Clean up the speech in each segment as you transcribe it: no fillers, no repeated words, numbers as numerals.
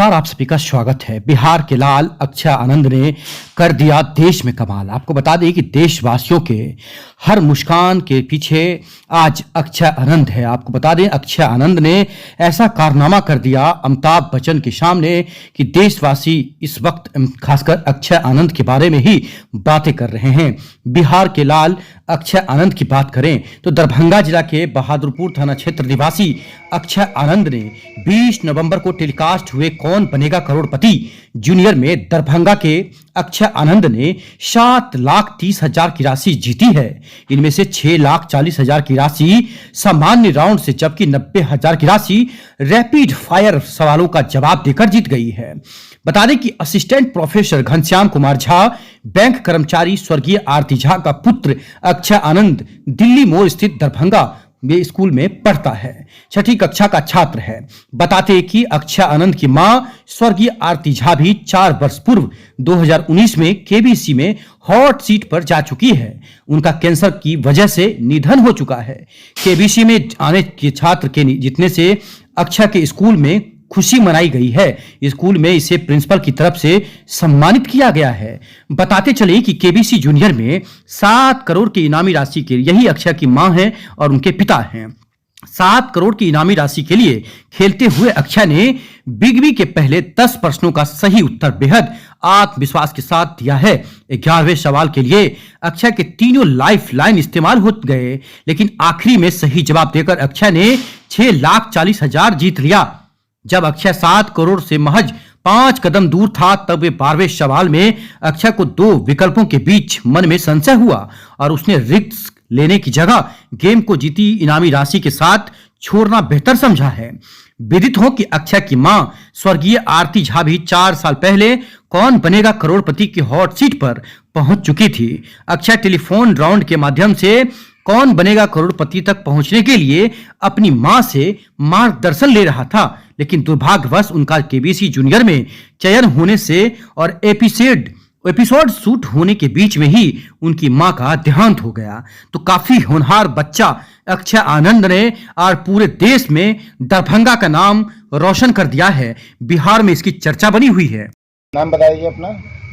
नमस्कार, आप सभी का स्वागत है। बिहार के लाल अक्षय आनंद ने कर दिया देश में कमाल। आपको बता दें कि देशवासियों के हर मुस्कान के पीछे आज अक्षय आनंद है। आपको बता दें अक्षय आनंद ने ऐसा कारनामा कर दिया अमिताभ बच्चन के सामने कि देशवासी इस वक्त खासकर अक्षय आनंद के बारे में ही बातें कर रहे हैं। बिहार के लाल अक्षय आनंद की बात करें तो दरभंगा जिला के बहादुरपुर थाना क्षेत्र निवासी अक्षय आनंद ने 20 नवंबर को टेलीकास्ट हुए कौन बनेगा करोड़पति जूनियर में दरभंगा के अक्षय आनंद ने 7,30,000 की राशि जीती है। इनमें से 6,40,000 की राशि सामान्य राउंड से, जबकि 90,000 की राशि रैपिड फायर सवालों का जवाब देकर जीत गई है। बता दें कि assistant professor Ghanshyam Kumar Jha, bank कर्मचारी स्वर्गीय आरती झा का पुत्र अक्षय आनंद दिल्ली मोड़ स्थित दरभंगा स्कूल में पढ़ता है। 6ठी कक्षा का छात्र है। बताते हैं कि अक्षय आनंद की मां स्वर्गीय आरती झा भी 4 वर्ष पूर्व 2019 में केबीसी में हॉट सीट पर जा चुकी है। उनका कैंसर की वजह से निधन हो चुका है। केबीसी में आने के छात्र के जीतने से अक्षय के स्कूल में खुशी मनाई गई है। स्कूल में इसे प्रिंसिपल की तरफ से सम्मानित किया गया है। बताते चले कि केबीसी जूनियर में 7 करोड़ की इनामी राशि के यही अक्षय की मां है और उनके पिता हैं। 7 करोड़ की इनामी राशि के लिए खेलते हुए अक्षय ने बिग बी के पहले 10 प्रश्नों का सही उत्तर बेहद आत्मविश्वास के साथ दिया है। 11वें सवाल के लिए अक्षय के तीनों लाइफ लाइन इस्तेमाल हो गए, लेकिन आखिरी में सही जवाब देकर अक्षय ने 6,40,000 जीत लिया। जब अक्षय 7 करोड़ से महज 5 कदम दूर था, तब वे 12वें सवाल में अक्षय को 2 विकल्पों के बीच मन में संशय हुआ और उसने रिस्क लेने की जगह गेम को जीती इनामी राशि के साथ छोड़ना बेहतर समझा है। विदित हो कि अक्षय की मां स्वर्गीय आरती झा भी 4 साल पहले कौन बनेगा करोड़पति की हॉट सीट पर पहुंच चुकी थी। अक्षय टेलीफोन राउंड के माध्यम से कौन बनेगा करोड़पति तक पहुंचने के लिए अपनी मां से मार्गदर्शन ले रहा था, लेकिन दुर्भाग्यवश उनका केबीसी जूनियर में चयन होने से और एपिसोड शूट होने के बीच में ही उनकी मां का देहांत हो गया। तो काफी होनहार बच्चा अक्षय आनंद ने और पूरे देश में दरभंगा का नाम रोशन कर दिया है। बिहार में इसकी चर्चा बनी हुई है। नाम बताइए अपना।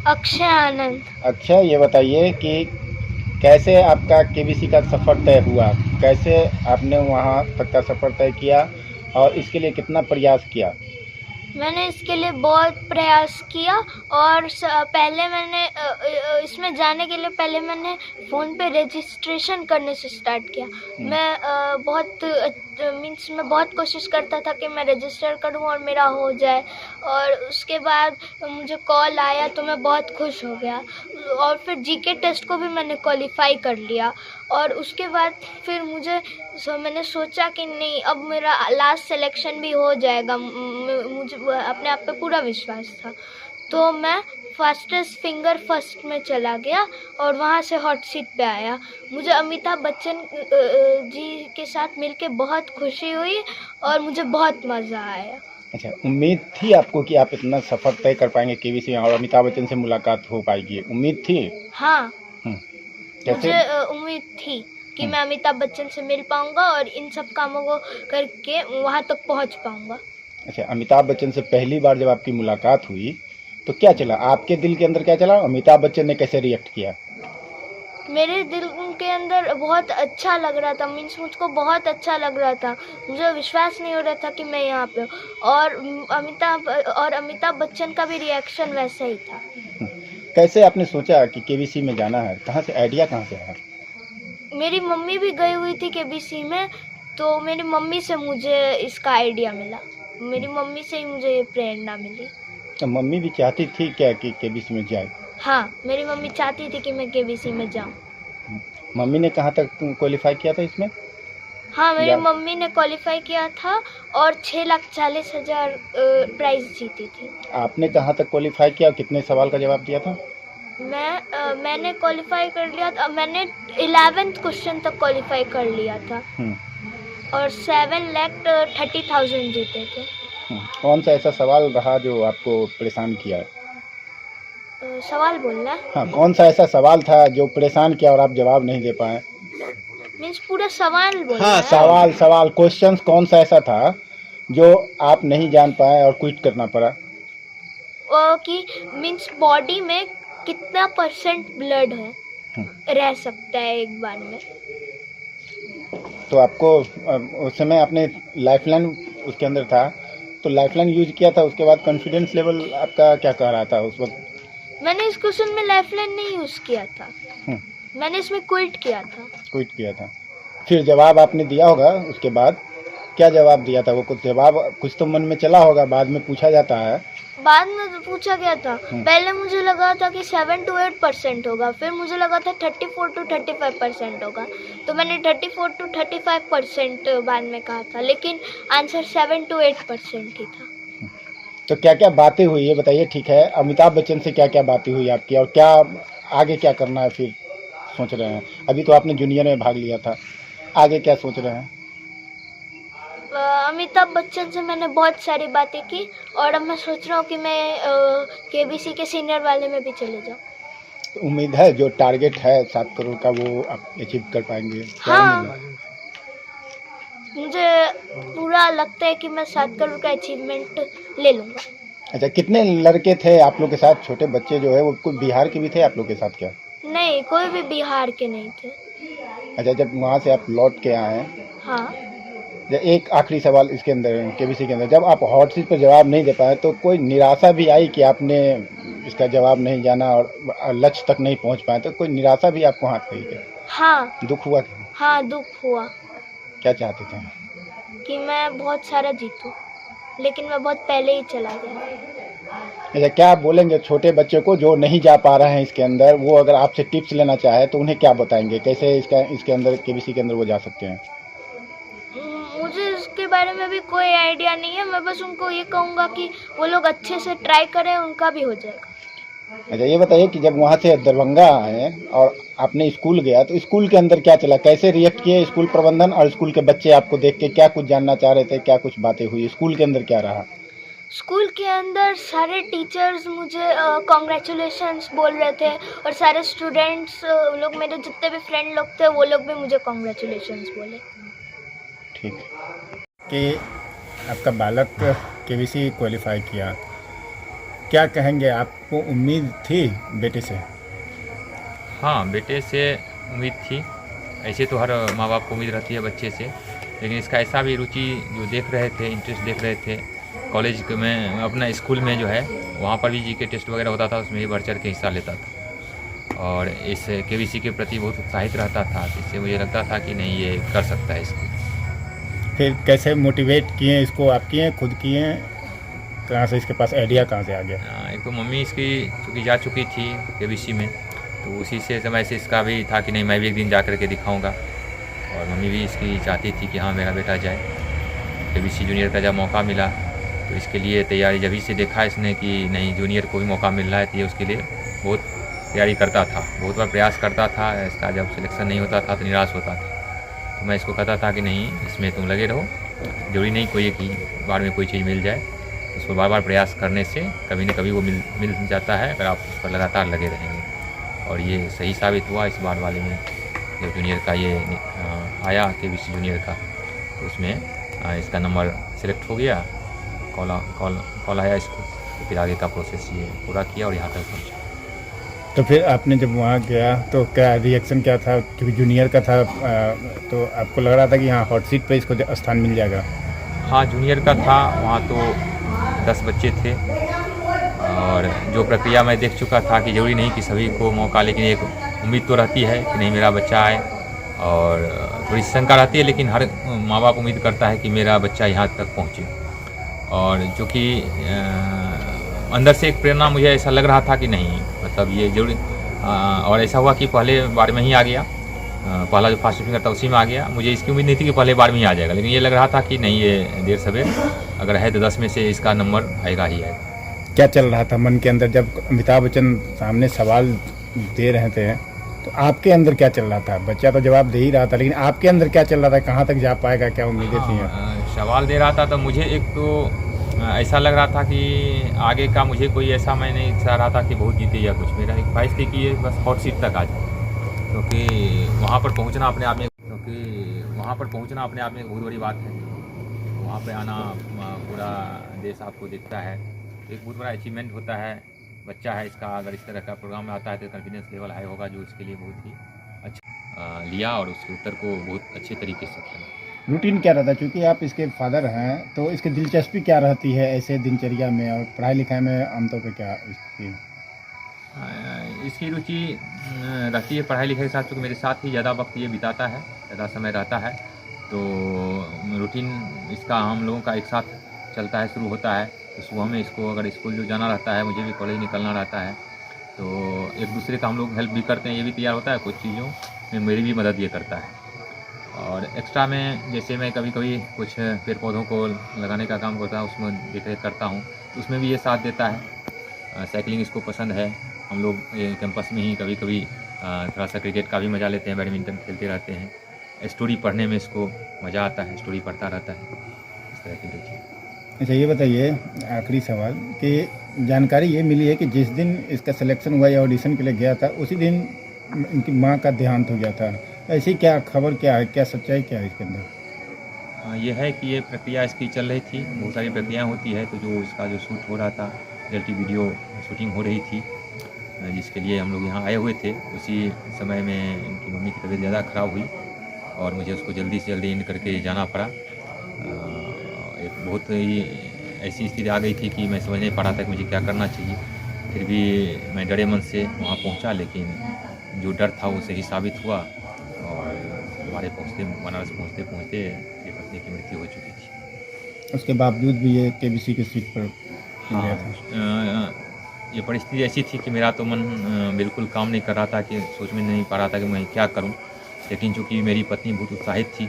अक्षय आनंद। अक्षय, ये बताइए कि कैसे आपका केबीसी का सफ़र तय हुआ, कैसे आपने वहाँ तक का सफ़र तय किया और इसके लिए कितना प्रयास किया? मैंने इसके लिए बहुत प्रयास किया और पहले मैंने इसमें जाने के लिए पहले मैंने फ़ोन पे रजिस्ट्रेशन करने से स्टार्ट किया। मैं बहुत कोशिश करता था कि मैं रजिस्टर करूं और मेरा हो जाए, और उसके बाद मुझे कॉल आया तो मैं बहुत खुश हो गया। और फिर जीके टेस्ट को भी मैंने क्वालिफाई कर लिया, और उसके बाद फिर मैंने सोचा कि नहीं, अब मेरा लास्ट सिलेक्शन भी हो जाएगा। मुझे अपने आप पे पूरा विश्वास था, तो मैं फास्टेस्ट फिंगर फर्स्ट में चला गया और वहाँ से हॉट सीट पे आया। मुझे अमिताभ बच्चन जी के साथ मिलके बहुत खुशी हुई और मुझे बहुत मज़ा आया। अच्छा, उम्मीद थी आपको कि आप इतना सफ़र तय कर पाएंगे केबीसी में और अमिताभ बच्चन से मुलाकात हो पाएगी? उम्मीद थी? हाँ, मुझे उम्मीद थी कि मैं अमिताभ बच्चन से मिल पाऊंगा और इन सब कामों को करके वहाँ तक पहुँच पाऊंगा। अच्छा, अमिताभ बच्चन से पहली बार जब आपकी मुलाकात हुई तो क्या चला आपके दिल के अंदर, क्या चला? अमिताभ बच्चन ने कैसे रिएक्ट किया? मेरे दिल के अंदर बहुत अच्छा लग रहा था, मुझको बहुत अच्छा लग रहा था। मुझे विश्वास नहीं हो रहा था कि मैं यहाँ पे हूँ, और अमिताभ बच्चन का भी रिएक्शन वैसा ही था। कैसे आपने सोचा कि केबीसी में जाना है? कहाँ से आइडिया कहाँ से आया? मेरी मम्मी भी गई हुई थी केबीसी में, तो मेरी मम्मी से मुझे इसका आइडिया मिला। मेरी मम्मी से ही मुझे ये प्रेरणा मिली। तो मम्मी भी चाहती थी क्या कि केबीसी में जाए? हाँ, मेरी मम्मी चाहती थी कि मैं केबीसी में जाऊँ। मम्मी ने कहाँ तक क्वालिफाई किया था इसमें? हाँ, मेरी मम्मी ने क्वालिफाई किया था और 6,40,000 प्राइज जीती थी। आपने कहाँ तक क्वालिफाई किया और कितने सवाल का जवाब दिया था? मैंने क्वालिफाई कर लिया था, मैंने 11th क्वेश्चन तक क्वालिफाई कर लिया था और 7,30,000 जीते थे। कौन सा ऐसा सवाल रहा जो आपको परेशान किया? सवाल बोलना? हाँ, कौन सा ऐसा सवाल था जो परेशान किया और आप जवाब नहीं दे पाए? मीन्स पूरा सवाल बोलना? हाँ, सवाल क्वेश्चन कौन सा ऐसा था जो आप नहीं जान पाए और क्विट करना पड़ा? कि मीन्स बॉडी में कितना % ब्लड है रह सकता है एक बार में। तो आपको उस समय आपने लाइफलाइन उसके अंदर था, तो लाइफलाइन यूज किया था, उसके बाद कॉन्फिडेंस लेवल आपका क्या कह रहा था उस वक्त? मैंने इस क्वेश्चन में लाइफलाइन नहीं यूज़ किया था, मैंने इसमें क्विट किया था। क्विट किया था। फिर जवाब आपने दिया होगा, उसके बाद क्या जवाब दिया था? वो कुछ जवाब कुछ तो मन में चला होगा, बाद में पूछा जाता है। बाद में तो पूछा गया था, पहले मुझे लगा था कि 7 to 8% होगा, फिर मुझे लगा था 34 to 35% होगा, तो मैंने 34 to 35% बाद में कहा था, लेकिन आंसर 7 to 8% ही था। तो क्या क्या बातें हुई ये बताइए। ठीक है, अमिताभ बच्चन से क्या क्या बातें हुई आपकी, और क्या आगे क्या करना है फिर सोच रहे हैं? अभी तो आपने जूनियर में भाग लिया था, आगे क्या सोच रहे हैं? अमिताभ बच्चन से मैंने बहुत सारी बातें की, और अब मैं सोच रहा हूँ कि मैं केबीसी के सीनियर वाले में भी चले जाऊँ। तो उम्मीद है जो टारगेट है 7 करोड़ का वो आप अचीव कर पाएंगे? क्या हाँ, उम्मीद है? मुझे पूरा लगता है कि मैं 7 करोड़ का अचीवमेंट ले लूँगा। अच्छा, कितने लड़के थे आप लोग के साथ? छोटे बच्चे जो है वो कोई बिहार के भी थे आप लोग के साथ क्या? नहीं, कोई भी बिहार के नहीं थे। अच्छा, जब वहाँ से आप लौट के आए, हाँ, एक आखिरी सवाल इसके अंदर, केबीसी के अंदर, जब आप हॉट सीट पर जवाब नहीं दे पाए तो कोई निराशा भी आई कि आपने इसका जवाब नहीं जाना और लक्ष्य तक नहीं पहुँच पाए? तो कोई निराशा भी आपको हाथ लगी क्या? हाँ, दुख हुआ क्या? हाँ, दुख हुआ क्या चाहते थे? कि मैं बहुत सारा जीतूं, लेकिन मैं बहुत पहले ही चला गया। अच्छा, क्या आप बोलेंगे छोटे बच्चे को जो नहीं जा पा रहे हैं इसके अंदर, वो अगर आपसे टिप्स लेना चाहे तो उन्हें क्या बताएंगे, कैसे इसके अंदर केबीसी के अंदर वो जा सकते हैं? मुझे इसके बारे में भी कोई आइडिया नहीं है, मैं बस उनको ये कहूँगा कि वो लोग अच्छे से ट्राई करें, उनका भी हो जाएगा। अच्छा, ये बताइए कि जब वहाँ से दरभंगा आए और आपने स्कूल गया तो स्कूल के अंदर क्या चला, कैसे रिएक्ट किए स्कूल प्रबंधन और स्कूल के बच्चे आपको देख के? क्या कुछ जानना चाह रहे थे, क्या कुछ बातें हुई स्कूल के अंदर, क्या रहा? स्कूल के अंदर सारे टीचर्स मुझे कॉन्ग्रेचुलेशंस बोल रहे थे, और सारे स्टूडेंट्स लोग, मेरे जितने भी फ्रेंड लोग थे वो लोग भी मुझे कॉन्ग्रेचुलेशंस बोले। ठीक कि आपका बालक केबीसी क्वालिफाई किया, क्या कहेंगे? आपको उम्मीद थी बेटे से? हाँ, बेटे से उम्मीद थी। ऐसे तो हर माँ बाप को उम्मीद रहती है बच्चे से, लेकिन इसका ऐसा भी रुचि जो देख रहे थे, इंटरेस्ट देख रहे थे। कॉलेज में अपना स्कूल में जो है वहाँ पर भी जीके टेस्ट वगैरह होता था, उसमें भी बढ़ चढ़ के हिस्सा लेता था और इस केबीसी के प्रति बहुत उत्साहित रहता था। इससे मुझे लगता था कि नहीं, ये कर सकता है इसको। फिर कैसे मोटिवेट किए इसको? आप किए, खुद किए? कहाँ से इसके पास आइडिया कहाँ से आ गया? एक तो मम्मी इसकी चूँकि जा चुकी थी केबीसी में, तो उसी से समय से इसका भी था कि नहीं, मैं भी एक दिन जा कर के दिखाऊँगा, और मम्मी भी इसकी चाहती थी कि हाँ मेरा बेटा जाए। केबीसी जूनियर का जब मौका मिला तो इसके लिए तैयारी, जब से देखा इसने कि नहीं जूनियर को भी मौका मिल रहा है, तो ये उसके लिए बहुत तैयारी करता था, बहुत बार प्रयास करता था। इसका जब सिलेक्शन नहीं होता था तो निराश होता था, तो मैं इसको कहता था कि नहीं, इसमें तुम लगे रहो, जरूरी नहीं कोई कि बार में कोई चीज़ मिल जाए, उसको बार बार प्रयास करने से कभी न कभी वो मिल जाता है, अगर आप उस पर लगातार लगे रहेंगे। और ये सही साबित हुआ इस बार वाले में, जब जूनियर का ये आया केबीसी जूनियर का, तो उसमें इसका नंबर सेलेक्ट हो गया, कॉल आया इसको, तो फिर आगे का प्रोसेस ये पूरा किया और यहाँ तक पहुँचा। तो फिर आपने जब वहाँ गया तो क्या रिएक्शन क्या था? क्योंकि जूनियर का था, तो आपको लग रहा था कि हाँ हॉट सीट पे इसको स्थान मिल जाएगा? हाँ, जूनियर का था, वहाँ तो 10 बच्चे थे, और जो प्रक्रिया मैं देख चुका था कि जरूरी नहीं कि सभी को मौका, लेकिन एक उम्मीद तो रहती है कि नहीं मेरा बच्चा आए, और थोड़ी शंका रहती है, लेकिन हर माँ बाप उम्मीद करता है कि मेरा बच्चा यहाँ तक पहुँचे। और जो कि अंदर से एक प्रेरणा मुझे ऐसा लग रहा था कि नहीं, मतलब ये जरूरी, और ऐसा हुआ कि पहले बार में ही आ गया, पहला जो फास्ट फिंगर था उसी में आ गया। मुझे इसकी उम्मीद नहीं थी कि पहले बार में ही आ जाएगा, लेकिन ये लग रहा था कि नहीं, ये देर सवेर अगर है तो 10 में से इसका नंबर आएगा ही आएगा। क्या चल रहा था मन के अंदर जब अमिताभ बच्चन सामने सवाल दे रहे थे, तो आपके अंदर क्या चल रहा था? बच्चा तो जवाब दे ही रहा था, लेकिन आपके अंदर क्या चल रहा था? कहाँ तक जा पाएगा, क्या उम्मीदें थी? सवाल दे रहा था तो मुझे एक तो ऐसा लग रहा था कि आगे का मुझे कोई ऐसा, मैं नहीं चाह रहा था कि बहुत जीते या कुछ, मेरा एक ख्वाहिश थी कि ये बस हॉट सीट तक आ जाए, क्योंकि वहाँ पर पहुँचना अपने आप में बहुत बड़ी बात है। वहाँ पे आना, पूरा देश आपको देखता है, तो एक बहुत बड़ा अचीवमेंट होता है। बच्चा है इसका, अगर इस तरह का प्रोग्राम में आता है तो कॉन्फिडेंस लेवल हाई होगा, जो इसके लिए बहुत ही अच्छा लिया और उसके उत्तर को बहुत अच्छे तरीके से किया। रूटीन क्या रहता है, चूँकि आप इसके फादर हैं तो इसकी दिलचस्पी क्या रहती है ऐसे दिनचर्या में, और पढ़ाई लिखाई में आमतौर पर क्या इसकी? इसकी रुचि रहती है पढ़ाई लिखाई के साथ, क्योंकि मेरे साथ ही ज़्यादा वक्त ये बिताता है, ज़्यादा समय रहता है। तो रूटीन इसका हम लोगों का एक साथ चलता है, शुरू होता है तो सुबह में इसको अगर स्कूल जो जाना रहता है, मुझे भी कॉलेज निकलना रहता है, तो एक दूसरे का हम लोग हेल्प भी करते हैं। ये भी तैयार होता है, कुछ चीज़ों में मेरी भी मदद ये करता है। और एक्स्ट्रा में जैसे मैं कभी कभी कुछ पेड़ पौधों को लगाने का काम करता हूँ, उसमें देख रेख करता हूँ, तो उसमें भी ये साथ देता है। साइकिलिंग इसको पसंद है। हम लोग कैंपस में ही कभी कभी थोड़ा सा क्रिकेट का भी मज़ा लेते हैं, बैडमिंटन खेलते रहते हैं। स्टोरी पढ़ने में इसको मज़ा आता है, स्टोरी पढ़ता रहता है, इस तरह की रुचि। अच्छा, ये बताइए आखिरी सवाल कि जानकारी ये मिली है कि जिस दिन इसका सिलेक्शन हुआ या ऑडिशन के लिए गया था, उसी दिन इनकी माँ का देहांत हो गया था। ऐसी क्या खबर, क्या है, क्या सच्चाई क्या है इसके अंदर? ये है कि ये प्रक्रिया इसकी चल रही थी, बहुत सारी प्रक्रियाएँ होती है, तो जो इसका जो शूट हो रहा था, रियलिटी वीडियो शूटिंग हो रही थी, जिसके लिए हम लोग यहाँ आए हुए थे, उसी समय में इनकी मम्मी की तबीयत ज़्यादा ख़राब हुई और मुझे उसको जल्दी से जल्दी इन करके जाना पड़ा। एक बहुत ही ऐसी स्थिति आ गई थी कि मैं समझ नहीं पा रहा था कि मुझे क्या करना चाहिए। फिर भी मैं डरे मन से वहाँ पहुँचा, लेकिन जो डर था वो सही साबित हुआ और हमारे बनारस पहुँचते पहुँचते मेरी पत्नी की मृत्यु हो चुकी थी। उसके बावजूद भी ये केबीसी की सीट पर गया था। हाँ, ये परिस्थिति ऐसी थी कि मेरा तो मन बिल्कुल काम नहीं कर रहा था, कि सोच में नहीं पा रहा था कि मैं क्या करूं। लेकिन चूंकि मेरी पत्नी बहुत उत्साहित थी,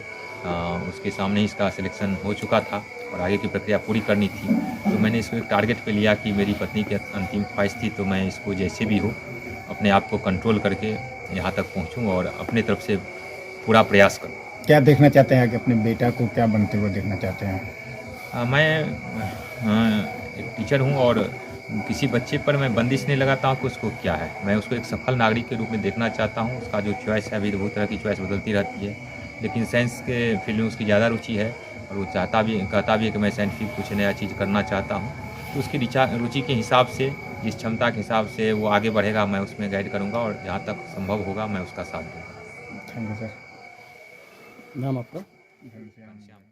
उसके सामने ही इसका सिलेक्शन हो चुका था और आगे की प्रक्रिया पूरी करनी थी, तो मैंने इसको एक टारगेट पे लिया कि मेरी पत्नी की अंतिम ख्वाहिश थी, तो मैं इसको जैसे भी हो अपने आप को कंट्रोल करके यहाँ तक पहुँचूँ और अपने तरफ से पूरा प्रयास करूँ। क्या देखना चाहते हैं कि अपने बेटा को क्या बनते हुए देखना चाहते हैं? मैं एक टीचर हूँ और किसी बच्चे पर मैं बंदिश नहीं लगाता हूँ कि उसको क्या है। मैं उसको एक सफल नागरिक के रूप में देखना चाहता हूँ। उसका जो चॉइस है, अभी तो बहुत तरह की चॉइस बदलती रहती है, लेकिन साइंस के फील्ड में उसकी ज़्यादा रुचि है और वो कहता भी है कि मैं साइंटिफिक कुछ नया चीज़ करना चाहता हूँ। तो उसकी रुचि के हिसाब से, जिस क्षमता के हिसाब से वो आगे बढ़ेगा, मैं उसमें गाइड करूँगा और जहाँ तक संभव होगा मैं उसका साथ दूँगा। Thank you sir. नाम आपका? घनश्याम।